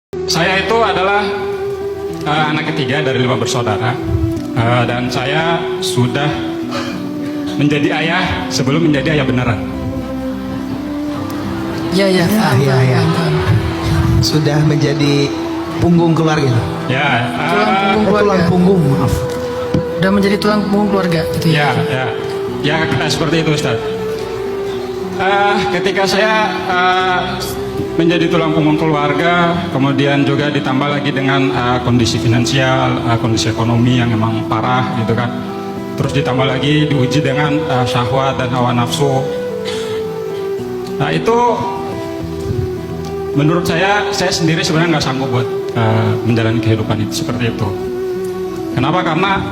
Saya itu adalah anak ketiga dari 5 bersaudara, dan saya sudah menjadi ayah sebelum menjadi ayah beneran. Ya. Sudah menjadi punggung keluarga. Ya, Tulang punggung, maaf. Udah menjadi tulang punggung keluarga gitu ya. Ya, seperti itu, Ustaz. Ketika saya menjadi tulang punggung keluarga, kemudian juga ditambah lagi dengan kondisi finansial, kondisi ekonomi yang memang parah gitu kan. Terus ditambah lagi diuji dengan syahwat dan hawa nafsu. Nah itu menurut saya sendiri sebenarnya nggak sanggup buat menjalani kehidupan itu seperti itu. Kenapa? Karena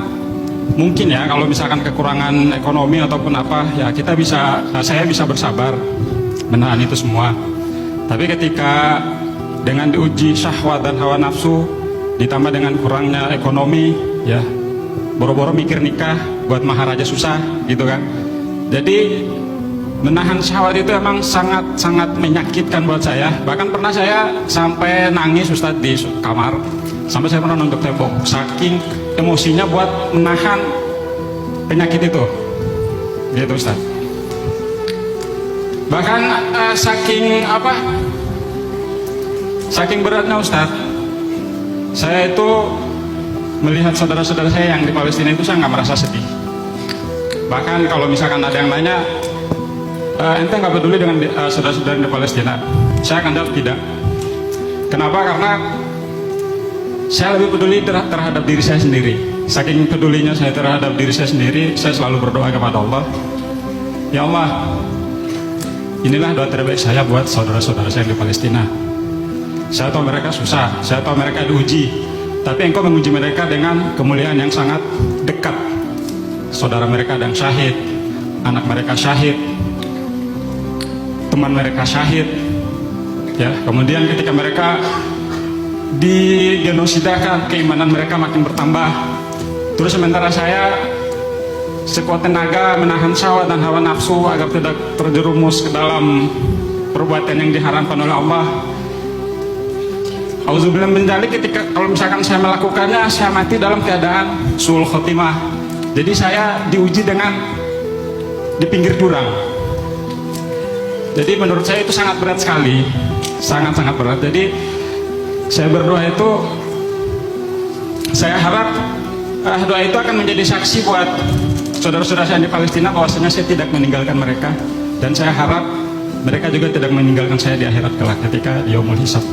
mungkin ya kalau misalkan kekurangan ekonomi ataupun apa ya saya bisa bersabar menahan itu semua. Tapi ketika dengan diuji syahwat dan hawa nafsu ditambah dengan kurangnya ekonomi ya, boro-boro mikir nikah buat mahar aja susah gitu kan. Jadi menahan syahwat itu emang sangat menyakitkan buat saya. Bahkan pernah saya sampai nangis, Ustadz, di kamar. Sampai saya pernah nonton tembok, saking emosinya buat menahan penyakit itu gitu, Ustadz. Bahkan saking beratnya, Ustadz, saya itu melihat saudara-saudara saya yang di Palestina itu saya nggak merasa sedih. Bahkan kalau misalkan ada yang nanya, ente nggak peduli dengan saudara-saudara di Palestina, saya akan jawab tidak. Kenapa? Karena saya lebih peduli terhadap diri saya sendiri. Saking pedulinya saya terhadap diri saya sendiri, saya selalu berdoa kepada Allah, ya Allah, inilah doa terbaik saya buat saudara-saudara saya di Palestina. Saya tahu mereka susah, saya tahu mereka diuji, tapi Engkau menguji mereka dengan kemuliaan yang sangat dekat. Saudara mereka ada yang syahid, anak mereka syahid, teman mereka syahid, ya. Kemudian ketika mereka digenosidakan, keimanan mereka makin bertambah. Terus sementara saya sekuat tenaga menahan syahwat dan hawa nafsu agar tidak terjerumus ke dalam perbuatan yang diharamkan oleh Allah. Auzubillah min dzalik, ketika kalau misalkan saya melakukannya, saya mati dalam keadaan suul khotimah. Jadi saya diuji dengan di pinggir jurang. Jadi menurut saya itu sangat berat sekali, sangat berat. Jadi saya berdoa itu, saya harap doa itu akan menjadi saksi buat saudara-saudara saya di Palestina bahwasanya saya tidak meninggalkan mereka, dan saya harap mereka juga tidak meninggalkan saya di akhirat kelak ketika yaumul hisab.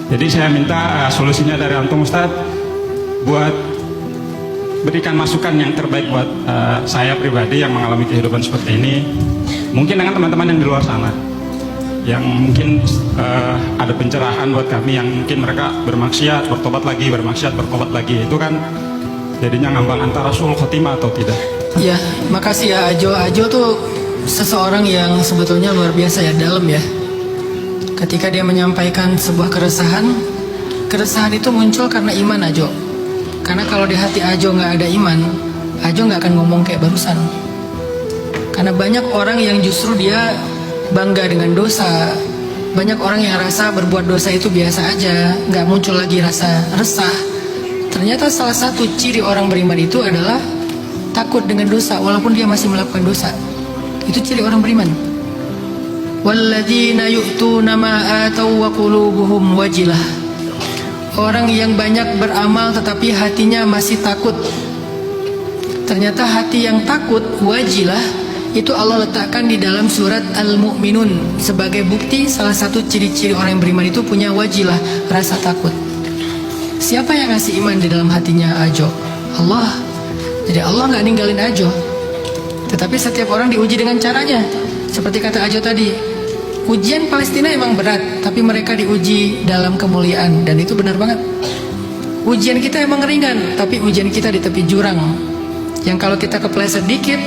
Jadi saya minta solusinya dari antum, Ustadz, buat berikan masukan yang terbaik buat saya pribadi yang mengalami kehidupan seperti ini, mungkin dengan teman-teman yang di luar sana yang mungkin ada pencerahan buat kami yang mungkin mereka bermaksiat bertobat lagi, bermaksiat bertobat lagi, itu kan jadinya ngambang antara suul khotimah atau tidak. Ya, makasih ya Ajo. Ajo tuh seseorang yang sebetulnya luar biasa ya, dalam ya. Ketika dia menyampaikan sebuah keresahan itu muncul karena iman Ajo. Karena kalau di hati Ajo nggak ada iman, Ajo nggak akan ngomong kayak barusan. Karena banyak orang yang justru dia bangga dengan dosa. Banyak orang yang rasa berbuat dosa itu biasa aja, nggak muncul lagi rasa resah. Ternyata salah satu ciri orang beriman itu adalah takut dengan dosa walaupun dia masih melakukan dosa. Itu ciri orang beriman. Walladzina yu'tuna ma atau wa qulubuhum wajilah. Orang yang banyak beramal tetapi hatinya masih takut. Ternyata hati yang takut, wajilah, itu Allah letakkan di dalam surat Al-Mu'minun sebagai bukti salah satu ciri-ciri orang yang beriman itu punya wajilah, rasa takut. Siapa yang ngasih iman di dalam hatinya Ajo? Allah. Jadi Allah nggak ninggalin Ajo. Tetapi setiap orang diuji dengan caranya. Seperti kata Ajo tadi, ujian Palestina emang berat, tapi mereka diuji dalam kemuliaan, dan itu benar banget. Ujian kita emang ringan, tapi ujian kita di tepi jurang, yang kalau kita kepleset dikit,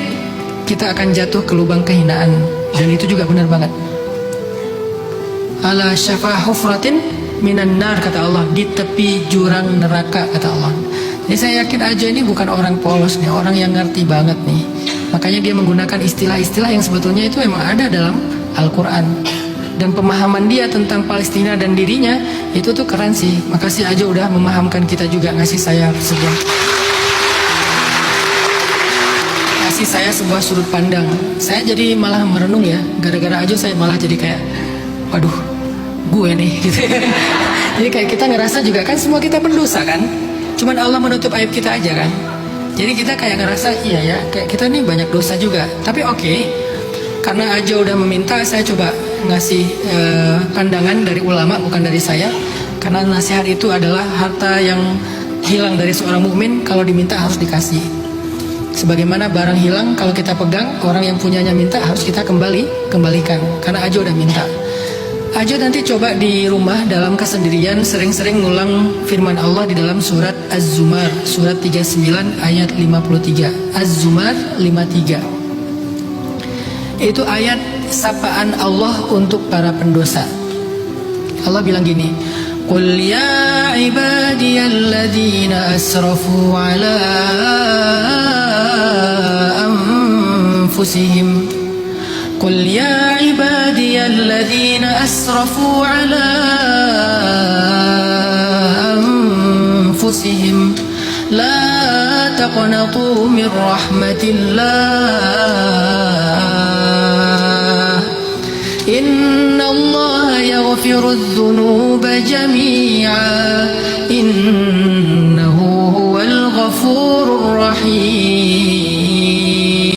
kita akan jatuh ke lubang kehinaan, dan itu juga benar banget. Ala syafa hufratin minan nar, kata Allah, di tepi jurang neraka, kata Allah. Jadi saya yakin Ajo ini bukan orang polos nih, orang yang ngerti banget nih. Makanya dia menggunakan istilah-istilah yang sebetulnya itu memang ada dalam Al-Quran. dan pemahaman dia tentang Palestina dan dirinya itu tuh keren sih. Makasih Ajo udah memahamkan kita juga, ngasih saya sebuah sudut pandang. Saya jadi malah merenung ya, gara-gara Ajo saya malah jadi kayak waduh gue nih gitu. Jadi kayak kita ngerasa juga kan semua kita pendosa kan, cuman Allah menutup aib kita aja kan. Jadi kita kayak ngerasa iya ya, kayak kita nih banyak dosa juga. Tapi oke, karena Ajo udah meminta, saya coba ngasih pandangan dari ulama, bukan dari saya. Karena nasihat itu adalah harta yang hilang dari seorang mukmin, kalau diminta harus dikasih. Sebagaimana barang hilang kalau kita pegang, orang yang punyanya minta harus kita kembalikan. Karena Ajo udah minta. Ajo nanti coba di rumah dalam kesendirian sering-sering ngulang firman Allah di dalam surat Az-Zumar, surat 39 ayat 53. Az-Zumar 53. Itu ayat sapaan Allah untuk para pendosa. Allah bilang gini, "Qul ya ibadiyalladzina asrafu ala anfusihim." Qul ya ibadiyalladzina asrafu ala anfusihim la taqnatu min rahmatillah innallaha yaghfirudz dzunuba jami'a